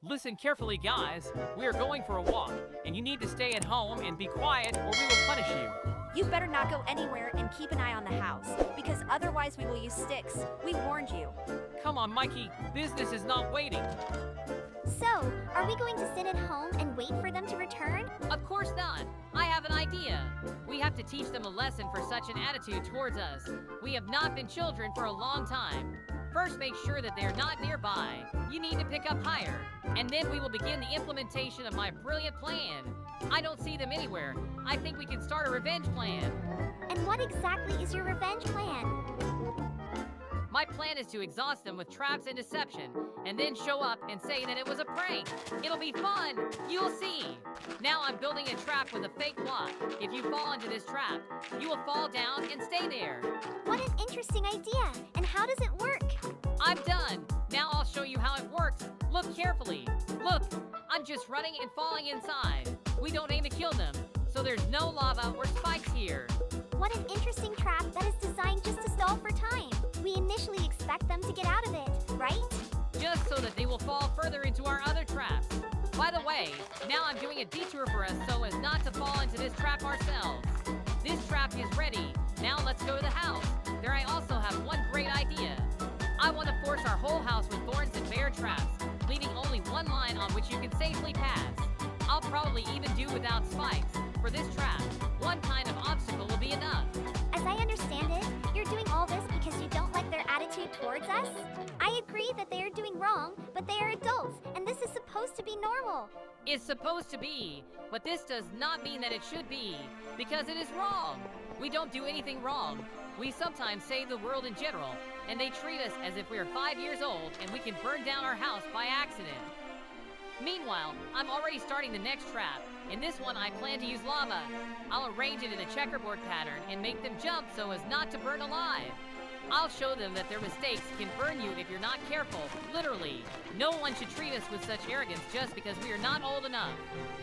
Listen carefully, guys. We are going for a walk, and you need to stay at home and be quiet or we will punish you. You better not go anywhere and keep an eye on the house, because otherwise we will use sticks. We warned you. Come on, Mikey. Business is not waiting. So, are we going to sit at home and wait for them to return? Of course not. I have an idea. We have to teach them a lesson for such an attitude towards us. We have not been children for a long time. First, make sure that they're not nearby. You need to pick up higher. And then we will begin the implementation of my brilliant plan. I don't see them anywhere. I think we can start a revenge plan. And what exactly is your revenge plan? My plan is to exhaust them with traps and deception, and then show up and say that it was a prank. It'll be fun. You'll see. Now I'm building a trap with a fake block. If you fall into this trap, you will fall down and stay there. What an interesting idea. And how does it work? I'm done. Now I'll show you how it works. Look carefully. Look, I'm just running and falling inside. We don't aim to kill them, so there's no lava or spikes here. What an interesting trap that is designed just to stall for time. We initially expect them to get out of it, right? Just so that they will fall further into our other traps. By the way, now I'm doing a detour for us so as not to fall into this trap ourselves. This trap is ready. Now let's go to the house. There I also have one great idea. I want to force our whole house with thorns and bear traps, leaving only one line on which you can safely pass. I'll probably even do without spikes. For this trap, one kind of obstacle will be enough. As I understand it, you're doing all this because you don't like their attitude towards us? I agree that they are doing wrong, but they are adults, and this is supposed to be normal. It's supposed to be, but this does not mean that it should be, because it is wrong. We don't do anything wrong. We sometimes save the world in general, and they treat us as if we are 5 years old and we can burn down our house by accident. Meanwhile, I'm already starting the next trap. In this one, I plan to use lava. I'll arrange it in a checkerboard pattern and make them jump so as not to burn alive. I'll show them that their mistakes can burn you if you're not careful, literally. No one should treat us with such arrogance just because we are not old enough.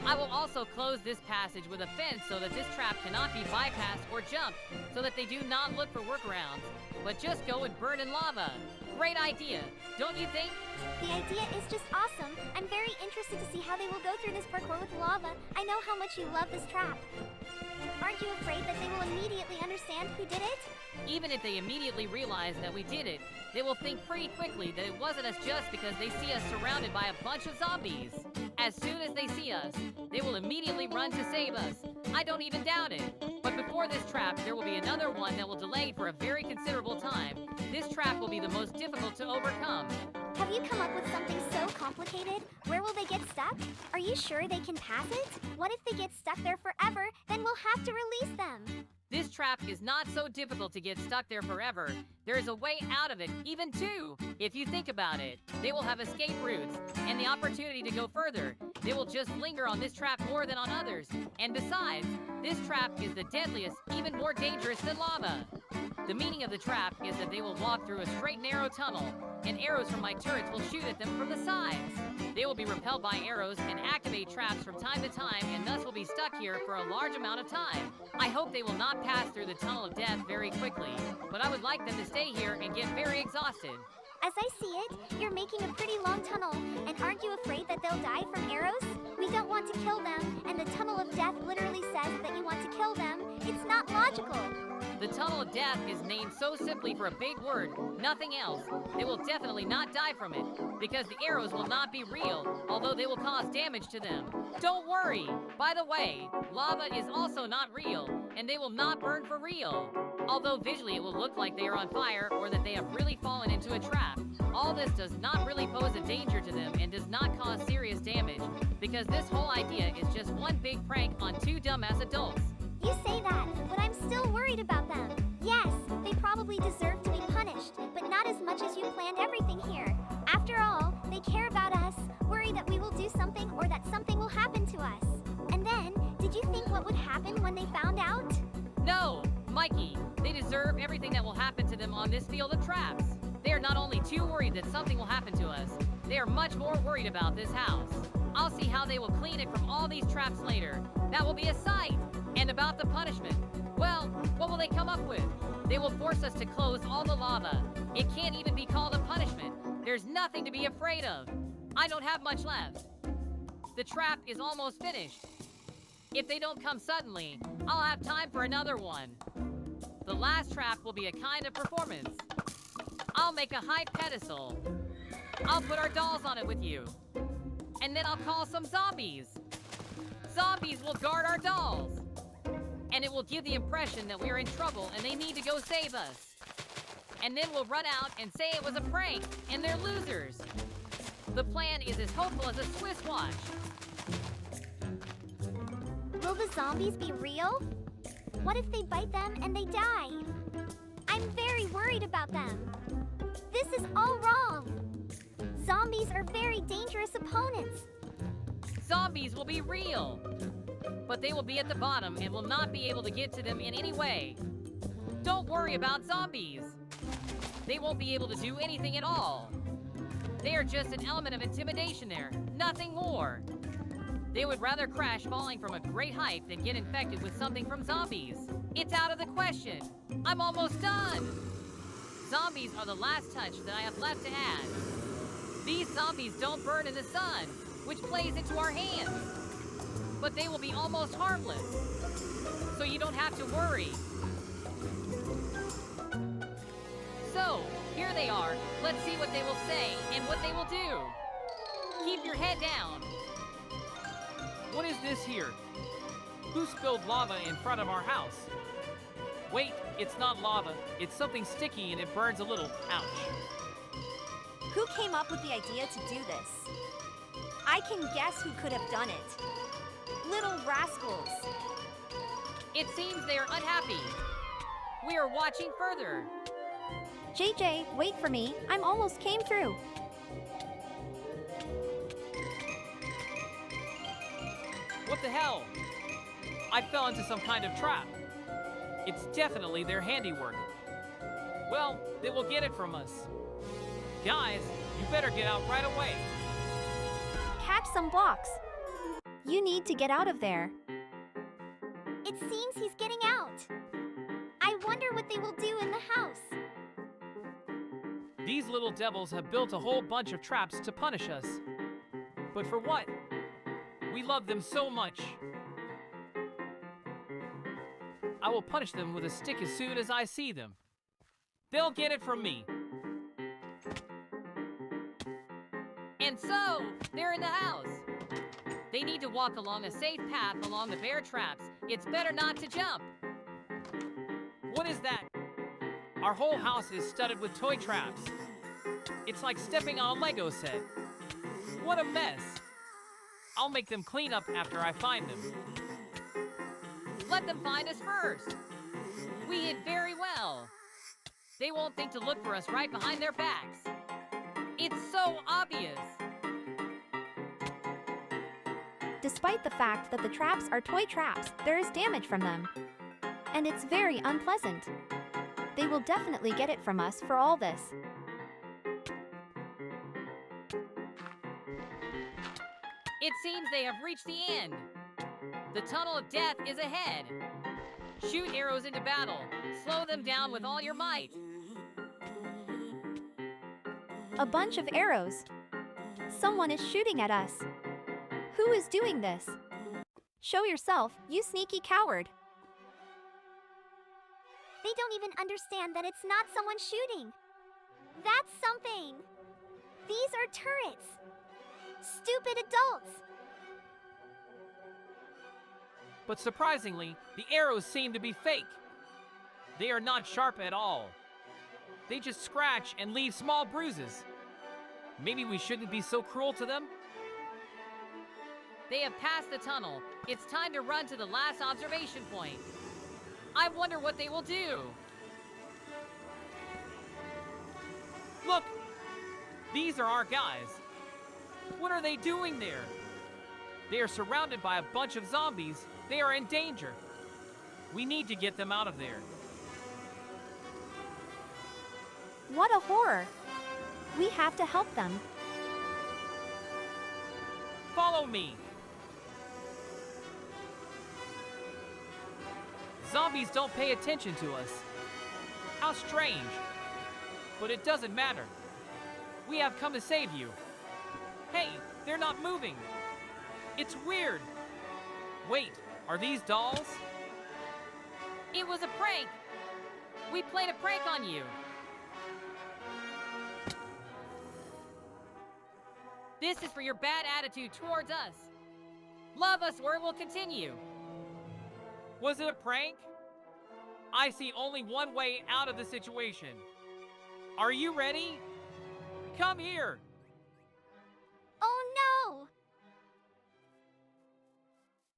I will also close this passage with a fence so that this trap cannot be bypassed or jumped, so that they do not look for workarounds, but just go and burn in lava. Great idea, don't you think? The idea is just awesome. I'm very interested to see how they will go through this parkour with lava. I know how much you love this trap. Aren't you afraid that they will immediately understand who did it? Even if they immediately realize that we did it, they will think pretty quickly that it wasn't us just because they see us surrounded by a bunch of zombies. As soon as they see us, they will immediately run to save us. I don't even doubt it. But before this trap, there will be another one that will delay for a very considerable time. This trap will be the most difficult to overcome. Have you come up with something so complicated? Where will they get stuck? Are you sure they can pass it? What if they get stuck there forever? Then we'll have to release them. This trap is not so difficult to get stuck there forever. There is a way out of it, even two. If you think about it, they will have escape routes and the opportunity to go further. They will just linger on this trap more than on others. And besides, this trap is the deadliest, even more dangerous than lava. The meaning of the trap is that they will walk through a straight, narrow tunnel, and arrows from my turrets will shoot at them from the sides. They will be repelled by arrows and activate traps from time to time, and thus will be stuck here for a large amount of time. I hope they will not pass through the tunnel of death very quickly, but I would like them to stay here and get very exhausted. As I see it, you're making a pretty long tunnel, and aren't you afraid that they'll die from arrows? We don't want to kill them, and the tunnel of death literally says that you want to kill them. It's not logical. The tunnel of death is named so simply for a big word, nothing else. They will definitely not die from it, because the arrows will not be real, although they will cause damage to them. Don't worry! By the way, lava is also not real, and they will not burn for real. Although visually it will look like they are on fire or that they have really fallen into a trap, all this does not really pose a danger to them and does not cause serious damage, because this whole idea is just one big prank on two dumbass adults. You say that, but I'm still worried about them. Yes, they probably deserve to be punished, but not as much as you planned everything here. After all, they care about us, worry that we will do something or that something will happen to us. And then, did you think what would happen when they found out? No, Mikey, they deserve everything that will happen to them on this field of traps. They are not only too worried that something will happen to us, they are much more worried about this house. I'll see how they will clean it from all these traps later. That will be a sight. And about the punishment, well, what will they come up with? They will force us to close all the lava. It can't even be called a punishment. There's nothing to be afraid of. I don't have much left. The trap is almost finished. If they don't come suddenly, I'll have time for another one. The last trap will be a kind of performance. I'll make a high pedestal. I'll put our dolls on it with you. And then I'll call some zombies. Zombies will guard our dolls. And it will give the impression that we're in trouble and they need to go save us. And then we'll run out and say it was a prank and they're losers. The plan is as hopeful as a Swiss watch. Will the zombies be real? What if they bite them and they die? I'm very worried about them. This is all wrong. Zombies are very dangerous opponents. Zombies will be real. But they will be at the bottom and will not be able to get to them in any way. Don't worry about zombies. They won't be able to do anything at all. They are just an element of intimidation there, nothing more. They would rather crash falling from a great height than get infected with something from zombies. It's out of the question. I'm almost done. Zombies are the last touch that I have left to add. These zombies don't burn in the sun, which plays into our hands. But they will be almost harmless. So you don't have to worry. So, here they are. Let's see what they will say and what they will do. Keep your head down. What is this here? Who spilled lava in front of our house? Wait, it's not lava. It's something sticky and it burns a little. Ouch. Who came up with the idea to do this? I can guess who could have done it. Little rascals. It seems they are unhappy. We are watching further. JJ, wait for me. I'm almost came through. What the hell? I fell into some kind of trap. It's definitely their handiwork. Well, they will get it from us. Guys, you better get out right away. Catch some blocks. You need to get out of there. It seems he's getting out. I wonder what they will do in the house. These little devils have built a whole bunch of traps to punish us. But for what? We love them so much. I will punish them with a stick as soon as I see them. They'll get it from me. And so, they're in the house. They need to walk along a safe path along the bear traps. It's better not to jump. What is that? Our whole house is studded with toy traps. It's like stepping on a Lego set. What a mess. I'll make them clean up after I find them. Let them find us first. We hid very well. They won't think to look for us right behind their backs. It's so obvious. Despite the fact that the traps are toy traps, there is damage from them. And it's very unpleasant. They will definitely get it from us for all this. It seems they have reached the end. The tunnel of death is ahead. Shoot arrows into battle. Slow them down with all your might. A bunch of arrows. Someone is shooting at us. Who is doing this? Show yourself, you sneaky coward. They don't even understand that it's not someone shooting. That's something. These are turrets. Stupid adults. But surprisingly, the arrows seem to be fake. They are not sharp at all. They just scratch and leave small bruises. Maybe we shouldn't be so cruel to them? They have passed the tunnel. It's time to run to the last observation point. I wonder what they will do. Look! These are our guys. What are they doing there? They are surrounded by a bunch of zombies. They are in danger. We need to get them out of there. What a horror. We have to help them. Follow me. Zombies don't pay attention to us. How strange. But it doesn't matter. We have come to save you. Hey, they're not moving. It's weird. Wait, are these dolls? It was a prank! We played a prank on you! This is for your bad attitude towards us. Love us or it will continue. Was it a prank? I see only one way out of the situation. Are you ready? Come here!